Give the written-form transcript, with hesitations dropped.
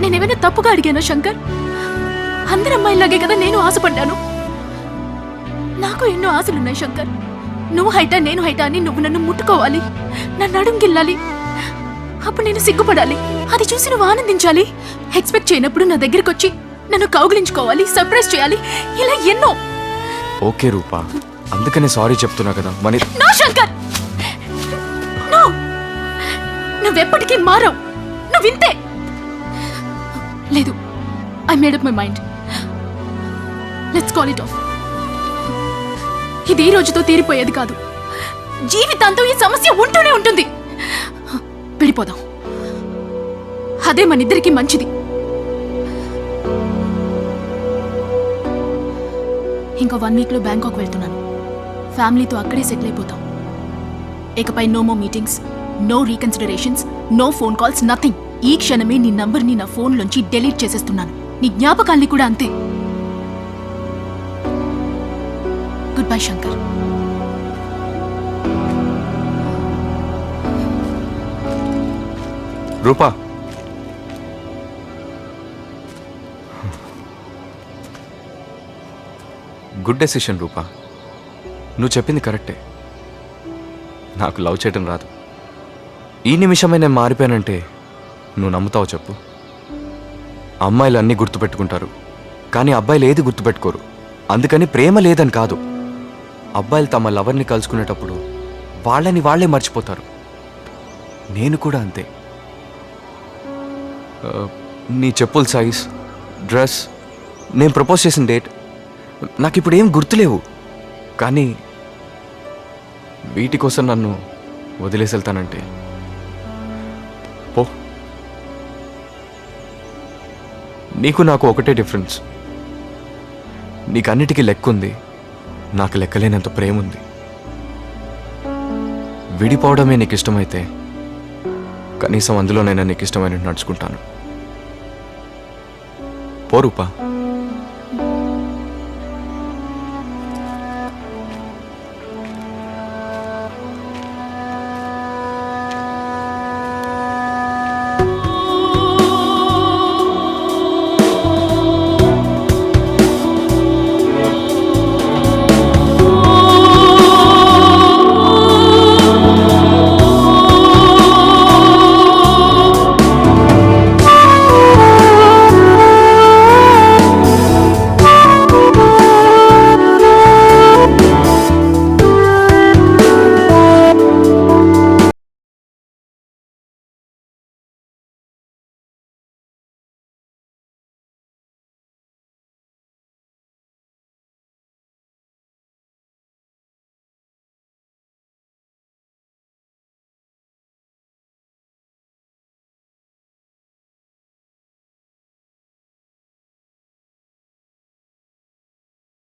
నేనేమైనా తప్పుగా అడిగాను శంకర్? అందరి అమ్మాయిలాగే కదా నేను ఆశపడ్డాను. నాకు ఎన్నో ఆశలున్నాయి శంకర్. నువ్వు హైటా నేను హైటా అని నువ్వు నన్ను ముట్టుకోవాలి, నన్ను అడుగుగిల్లాలి. అప్పుడు నేను సిగ్గుపడాలి, అది చూసి నువ్వు ఆనందించాలి. ఎక్స్పెక్ట్ చేయనప్పుడు నా దగ్గరికి వచ్చి నన్ను కౌగిలించుకోవాలి, సర్ప్రైజ్ చేయాలి, ఇలా ఎన్నో. ఓకే రూపా, అందుకనే సారీ చెప్తున్నా కదా. No Shankar, no. నువ్వెప్పటికీ మారవు, నువ్వు ఇంతే. లేదు, I made up my mind. Let's call it of. ఇది ఈ రోజుతో తీరిపోయేది కాదు, జీవితాంతం ఈ సమస్య ఉంటూనే ఉంటుంది. విడిపోదాం, అదే మన ఇద్దరికి మంచిది. ఇంకో 1 వీక్లో బ్యాంకాక్ వెళ్తున్నాను. ఫ్యామిలీతో అక్కడే సెటిల్ అయిపోతాం. ఇకపై no more meetings, no reconsiderations, no phone calls, nothing. ఈ క్షణమే నీ నంబర్ని నా ఫోన్లోంచి డెలీట్ చేసేస్తున్నాను. నీ జ్ఞాపకాల్ని కూడా అంతే. Goodbye Shankar. Rupa, good decision Rupa. నువ్వు చెప్పింది కరెక్టే. నాకు లవ్ చేయటం రాదు. ఈ నిమిషమే నేను మారిపోయానంటే నువ్వు నమ్ముతావు చెప్పు? అమ్మాయిలు అన్నీ గుర్తుపెట్టుకుంటారు, కానీ అబ్బాయిలు ఏది గుర్తుపెట్టుకోరు. అందుకని ప్రేమ లేదని కాదు, అబ్బాయిలు తమ లవర్ని కలుసుకునేటప్పుడు వాళ్ళని వాళ్ళే మర్చిపోతారు. నేను కూడా అంతే. నీ చెప్పుల సైజ్, డ్రెస్, నేను ప్రపోజ్ చేసిన డేట్ నాకు ఇప్పుడు ఏం గుర్తులేవు. కానీ వీటి కోసం నన్ను వదిలేసి వెళ్తానంటే పో. నీకు నాకు ఒకటే డిఫరెన్స్. నీకు అన్నిటికీ లెక్కుంది, నాకు లెక్కలేనంత ప్రేమ ఉంది. విడిపోవడమే నీకు ఇష్టమైతే కనీసం అందులోనైనా నీకు ఇష్టమైనట్టు నడుచుకుంటాను. పో రూపా.